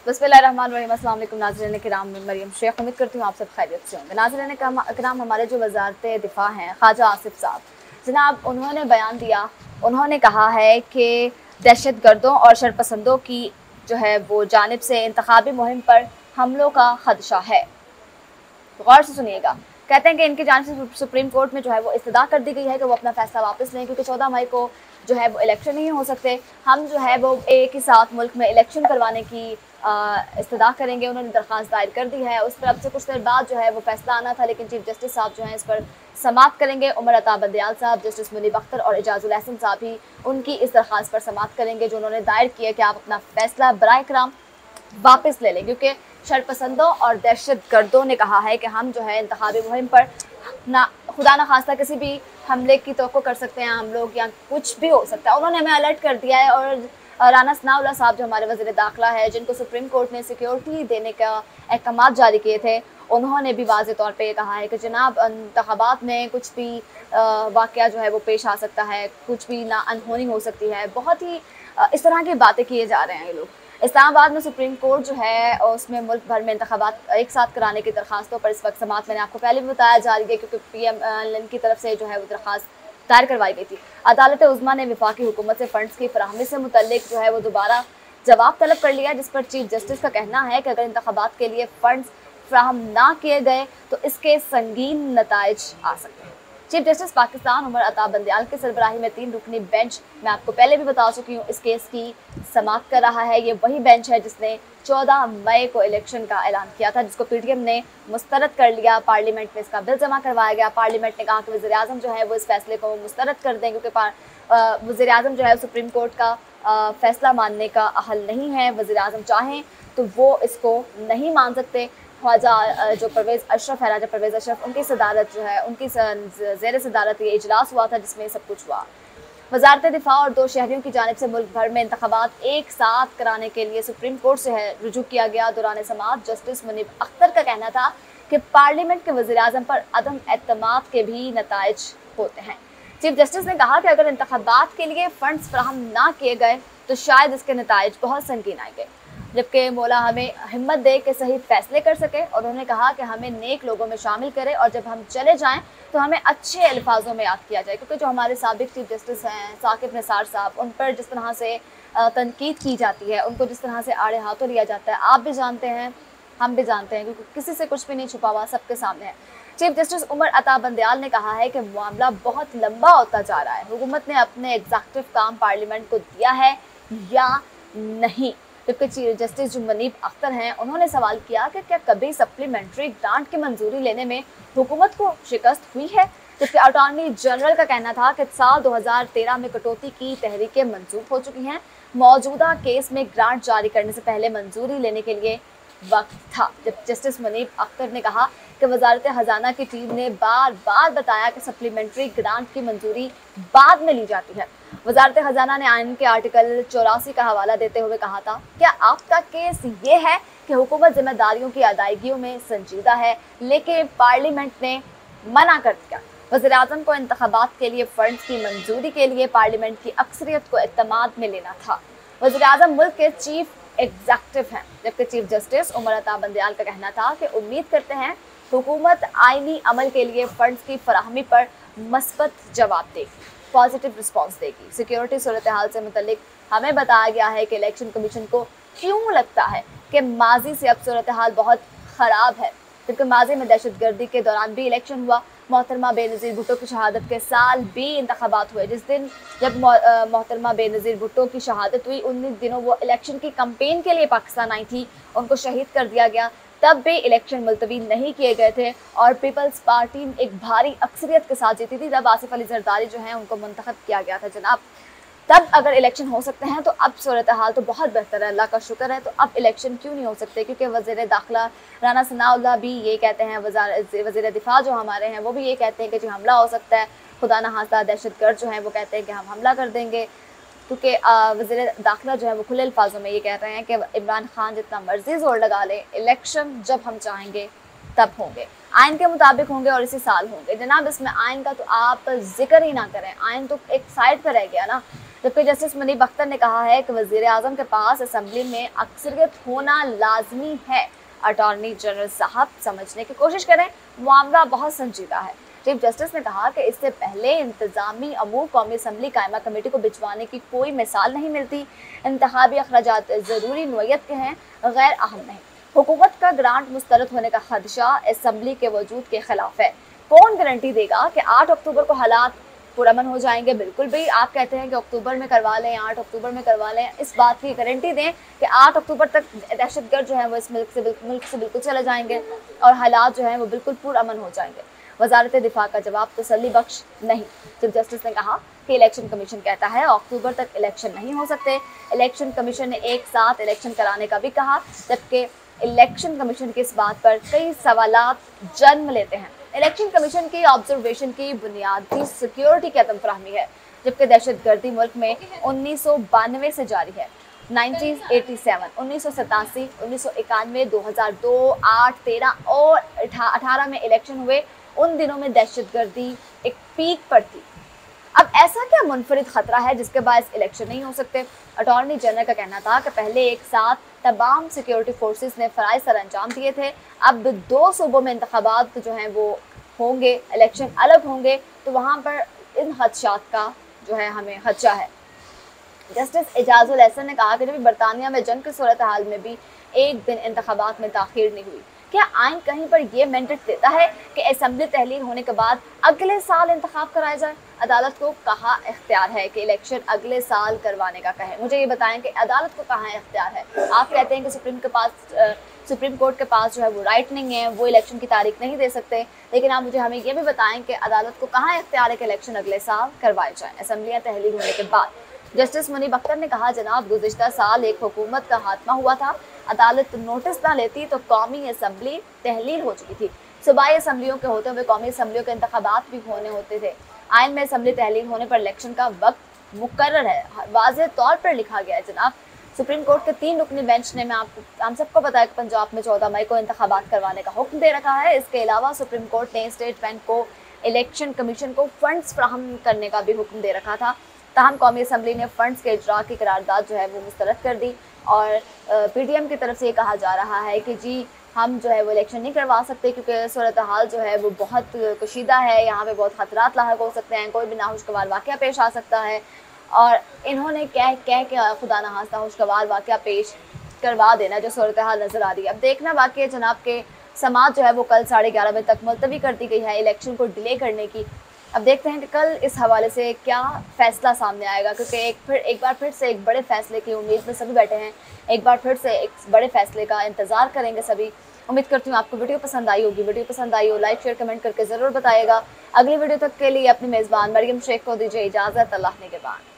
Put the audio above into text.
बिस्मिल्लाहिर्रहमानिर्रहीम। अस्सलाम वालेकुम नाज़रीन किराम, मैं मरियम शेख उम्मीद करती हूँ आप सब खैरियत से होंगे। नाज़रीन किराम, हमारे जो वज़ारत दिफ़ा हैं ख्वाजा आसिफ साहब जनाब, उन्होंने बयान दिया। उन्होंने कहा है कि दहशत गर्दों और शरपसंदों की जो है वो जानिब से इंतखाबी मुहिम पर हमलों का खदशा है। तो गौर से सुनिएगा। कहते हैं कि इनकी जानिब से सुप्रीम कोर्ट में जो है वो इस्तदा कर दी गई है कि वो अपना फैसला वापस लें, क्योंकि 14 मई को जो है वो इलेक्शन नहीं हो सकते। हम जो है वो एक ही साथ मुल्क में इलेक्शन करवाने की इस्तदा करेंगे। उन्होंने दरख्वास्त दायर कर दी है। उस पर अब से कुछ देर बाद जो है वो फैसला आना था, लेकिन चीफ जस्टिस साहब जो है इस पर समाप्त करेंगे। उमर अता बंदयाल साहब, जस्टिस मुनीब अख्तर और एजाजुल अहसन साहब ही उनकी इस दरख्वास्त पर समाप्त करेंगे जो उन्होंने दायर किया कि आप अपना फैसला बराए कराम वापस ले लें, क्योंकि शरपसंदों और दहशत गर्दों ने कहा है कि हम जो है इंतखाबी मुहिम पर ना खुदा न खास्ता किसी भी हमले की तवक्को कर सकते हैं हम लोग, या कुछ भी हो सकता है। उन्होंने हमें अलर्ट कर दिया है। और राना सनाउल्लाह साहब जो हमारे वज़ीर दाखिला है, जिनको सुप्रीम कोर्ट ने सिक्योरिटी देने का अहकाम जारी किए थे, उन्होंने भी वाज़ेह तौर पे ये कहा है कि जनाब इंतखाबात में कुछ भी वाक़या जो है वो पेश आ सकता है, कुछ भी ना अनहोनी हो सकती है। बहुत ही इस तरह की बातें किए जा रहे हैं ये लोग। इस्लामाबाद में सुप्रीम कोर्ट जो है उसमें मुल्क भर में इंतखाबात एक साथ कराने की दरखास्तों पर इस वक्त समात मैंने आपको पहले भी बताया जा रही है, क्योंकि PMLN की तरफ से जो है वो दरखास्त दायर करवाई गई थी। अदालत उज़्मा ने वफाकी हुकूमत से फ़ंड्स की फराहमी से मुतल्लिक जो है वो दोबारा जवाब तलब कर लिया, जिस पर चीफ जस्टिस का कहना है कि अगर इंतखाबात के लिए फ़ंड्स फ्राहम ना किए गए तो इसके संगीन नताइज आ सकते हैं। चीफ जस्टिस पाकिस्तान उमर अता बंदयाल की सरबराही में 3 रुकनी बेंच, मैं आपको पहले भी बता चुकी हूँ, इस केस की समाप्त कर रहा है। ये वही बेंच है जिसने 14 मई को इलेक्शन का ऐलान किया था, जिसको PTM ने मुस्तरद कर लिया। पार्लियामेंट में इसका बिल जमा करवाया गया। पार्लियामेंट ने कहा कि वज़ीर आज़म जो है वो इस फैसले को मुस्तरद कर दें, क्योंकि वज़ीर आज़म जो है सुप्रीम कोर्ट का फैसला मानने का अहल नहीं है। वज़ीर आज़म चाहें तो वो इसको नहीं मान सकते। ख्वाजा जो परवेज़ अशरफ है, राजा परवेज़ अशरफ, उनकी सदारत जो है, उनकी ज़ेर सदारत ये इजलास हुआ था जिसमें सब कुछ हुआ। वज़ारत दिफ़ा और 2 शहरियों की जानिब से मुल्क भर में इंतखाबात एक साथ कराने के लिए सुप्रीम कोर्ट से है रुजू किया गया। दौरान समाअत जस्टिस मुनीब अख्तर का कहना था कि पार्लियामेंट के वज़ीर आज़म पर अदम एतमाद के भी नताइज होते हैं। चीफ जस्टिस ने कहा कि अगर इंतखाबात के लिए फ़ंड्स फराहम ना किए गए तो शायद इसके नताइज बहुत संगीन आएंगे, जबकि मौला हमें हिम्मत दे के सही फैसले कर सके। और उन्होंने कहा कि हमें नेक लोगों में शामिल करे और जब हम चले जाएं तो हमें अच्छे अल्फाजों में याद किया जाए, क्योंकि जो हमारे साबिक चीफ जस्टिस हैं साकिब निसार साहब, उन पर जिस तरह से तनकीद की जाती है, उनको जिस तरह से आड़े हाथों लिया जाता है, आप भी जानते हैं, हम भी जानते हैं, क्योंकि किसी से कुछ भी नहीं छुपा हुआ, सबके सामने है। चीफ जस्टिस उमर अता बंदयाल ने कहा है कि मामला बहुत लंबा होता जा रहा है। हुकूमत ने अपने एग्जीक्यूटिव काम पार्लियामेंट को दिया है या नहीं। जबकि चीफ जस्टिस जो मुनीब अख्तर हैं, उन्होंने सवाल किया कि क्या कभी सप्लीमेंट्री ग्रांट की मंजूरी लेने में हुकूमत को शिकस्त हुई है। जबकि अटॉर्नी जनरल का कहना था कि साल 2013 में कटौती की तहरीकें मंजूर हो चुकी हैं। मौजूदा केस में ग्रांट जारी करने से पहले मंजूरी लेने के लिए वक्त था। जब जस्टिस मुनीब अख्तर ने कहा कि वजारत खजाना की टीम ने बार बार बताया कि सप्लीमेंट्री ग्रांट की मंजूरी बाद में ली जाती है। वजारत खजाना ने आइन के आर्टिकल 84 का हवाला देते हुए कहा था, क्या आपका केस ये है कि हुकूमत जिम्मेदारियों की अदायगियों में संजीदा है, लेकिन पार्लियामेंट ने मना कर दिया। वज़ीर आज़म को इंतखाबात के लिए फंड्स की मंजूरी के लिए पार्लियामेंट की अक्सरियत को इत्तेमाद में लेना था। वज़ीर आज़म मुल्क के चीफ एग्जीक्यूटिव हैं, जबकि चीफ जस्टिस उमर अता बंदयाल का कहना था कि उम्मीद करते हैं हुकूमत आईनी अमल के लिए फंड्स की फराहमी पर मस्बत जवाब देगी, पॉजिटिव रिस्पॉन्स देगी। सिक्योरिटी सूरत हाल से मुतल्लिक हमें बताया गया है कि इलेक्शन कमीशन को क्यों लगता है कि माजी से अब सूरत हाल बहुत ख़राब है, क्योंकि माजी में दहशत गर्दी के दौरान भी इलेक्शन हुआ। मोहतरमा बेनज़ीर भुट्टो की शहादत के साल भी इंतखाबात हुए। जिस दिन जब मोहतरमा बेनज़ीर भुट्टो की शहादत हुई, उन दिनों वो इलेक्शन की कंपेन के लिए पाकिस्तान आई थी, उनको शहीद कर दिया गया। तब भी इलेक्शन मुलतवी नहीं किए गए थे और पीपल्स पार्टी एक भारी अक्सरियत के साथ जीती थी। तब आसिफ अली जरदारी जो हैं उनको मुंतखब किया गया था जनाब। तब अगर इलेक्शन हो सकते हैं तो अब सूरत हाल तो बहुत बेहतर है, अल्लाह का शुक्र है। तो अब इलेक्शन क्यों नहीं हो सकते, क्योंकि वज़ीर दाखिला राना सनाउल्लाह भी ये कहते हैं, वज़ीर दिफा जो हमारे हैं वो भी ये कहते हैं कि जी हमला हो सकता है, खुदा न खास्ता दहशतगर्द जो हैं वो कहते हैं कि हम हमला कर देंगे। क्योंकि वज़ीर दाखिला जो है वो खुले अल्फाजों में ये कह रहे हैं कि इमरान खान जितना मर्जी जोर लगा ले, इलेक्शन जब हम चाहेंगे तब होंगे, आइन के मुताबिक होंगे और इसी साल होंगे। जनाब इसमें आइन का तो आप जिक्र ही ना करें, आइन तो एक साइड पर रह गया ना। जबकि जस्टिस मुनीब अख्तर ने कहा है कि वज़ीर आज़म के पास असम्बली में अक्सरियत होना लाजमी है। अटॉर्नी जनरल साहब समझने की कोशिश करें, मामला बहुत संजीदा है। चीफ जस्टिस ने कहा कि इससे पहले इंतजामी अमूर कौमी असम्बली कायमा कमेटी को भिजवाने की कोई मिसाल नहीं मिलती। इंतखाबी अखराजात ज़रूरी नोयत के हैं, गैर अहम नहीं। हुकूमत का ग्रांट मुस्तरद होने का खदशा असम्बली के वजूद के खिलाफ है। कौन गारंटी देगा कि 8 अक्टूबर को हालात पुरअमन हो जाएंगे? बिल्कुल भी आप कहते हैं कि अक्टूबर में करवा लें, 8 अक्टूबर में करवा लें, इस बात की गारंटी दें कि 8 अक्टूबर तक दहशतगर्द जो है वो इस मुल्क से बिल्कुल चले जाएंगे और हालात जो हैं वो बिल्कुल पुरअमन हो जाएंगे। वजारत दिफा का जवाब तसल्ली बख्श नहीं। चीफ जस्टिस ने कहा कि इलेक्शन कमीशन कहता है अक्टूबर तक इलेक्शन नहीं हो सकते। इलेक्शन कमीशन ने एक साथ इलेक्शन कराने का भी कहा, जबकि इलेक्शन कमीशन की इस बात पर कई सवालात जन्म लेते हैं। इलेक्शन कमीशन की ऑब्जर्वेशन की बुनियादी सिक्योरिटी की अदम फराहमी है, जबकि दहशतगर्दी मुल्क में 1992 से जारी है। 1987, 1987, 1991, 2002, 8, 13 और 18 में इलेक्शन हुए। उन दिनों में दहशतगर्दी एक पीक पर थी। अब ऐसा क्या मुनफरिद खतरा है जिसके बाद इलेक्शन नहीं हो सकते? अटॉर्नी जनरल का कहना था कि पहले एक साथ तमाम सिक्योरिटी फोर्सेस ने फ़राइज़ सर अंजाम दिए थे। अब 2 सूबों में इंतखाबात जो हैं वो होंगे, इलेक्शन अलग होंगे, तो वहाँ पर इन खदशात का जो है हमें खदशा है। जस्टिस एजाजुल एहसन ने कहा कि जब बरतानिया में जंग की सूरत हाल में भी एक दिन इंतखाबात में ताख़ीर नहीं हुई। क्या आइन कहीं पर यह मैंडेट देता है कि असम्बली तहलील होने के बाद अगले साल इंतखाब कराया जाए? अदालत को कहाँ इख्तियार है कि इलेक्शन अगले साल करवाने का कहे? मुझे ये बताएं कि अदालत को कहाँ इख्तियार है। आप कहते हैं कि सुप्रीम कोर्ट के पास जो है वो राइट नहीं है, वो इलेक्शन की तारीख नहीं दे सकते, लेकिन आप मुझे हमें ये भी बताएं कि अदालत को कहाँ इख्तियार है कि इलेक्शन अगले साल करवाए जाएँ असम्बलियाँ तहलील होने के बाद। जस्टिस मुनीब अख्तर ने कहा, जनाब गुज़िश्ता साल एक हुकूमत का खात्मा हुआ था, अदालत नोटिस ना लेती तो कौमी असम्बली तहलील हो चुकी थी। सूबाई असम्बलियों के होते हुए कौमी असम्बलियों के इंतखाबात भी होने होते थे। आइन में असम्बली तहलील होने पर इलेक्शन का वक्त मुकर्रर है, वाज़ेह तौर पर लिखा गया है। जनाब सुप्रीम कोर्ट के 3 रुकनी बेंच ने हम सबको बताया कि पंजाब में 14 मई को इंतखाबात करवाने का हुक्म दे रखा है। इसके अलावा सुप्रीम कोर्ट ने स्टेट बैंक को इलेक्शन कमीशन को फंड्स फ्राहम करने का भी हुक्म दे रखा था। ताहम कौमी असम्बली ने फ़ंड्स के इजरा की करारदाद जो है वो मुस्तरद कर दी और PDM की तरफ से ये कहा जा रहा है कि जी हम जो है वो इलेक्शन नहीं करवा सकते क्योंकि सूरत हाल जो है वो बहुत कशीदा है, यहाँ पे बहुत ख़तरात लाहक हो सकते हैं, कोई भी नाखुशगवार वाक़या पेश आ सकता है। और इन्होंने कह के खुदा न खास्ता नाखुशगवार वाक़या पेश करवा देना जो सूरत हाल नज़र आ रही है। अब देखना बाकी है जनाब के समात जो है वो कल 11:30 बजे तक मुलतवी कर दी गई है इलेक्शन को डिले करने की। अब देखते हैं कि कल इस हवाले से क्या फ़ैसला सामने आएगा, क्योंकि एक बार फिर से एक बड़े फ़ैसले की उम्मीद में सभी बैठे हैं। एक बार फिर से एक बड़े फ़ैसले का इंतज़ार करेंगे सभी। उम्मीद करती हूँ आपको वीडियो पसंद आई होगी। वीडियो पसंद आई हो लाइक शेयर कमेंट करके ज़रूर बताइएगा। अगली वीडियो तक के लिए अपनी मेज़बान मरियम शेख को दीजिए इजाज़त। अल्लाह ने के बाद।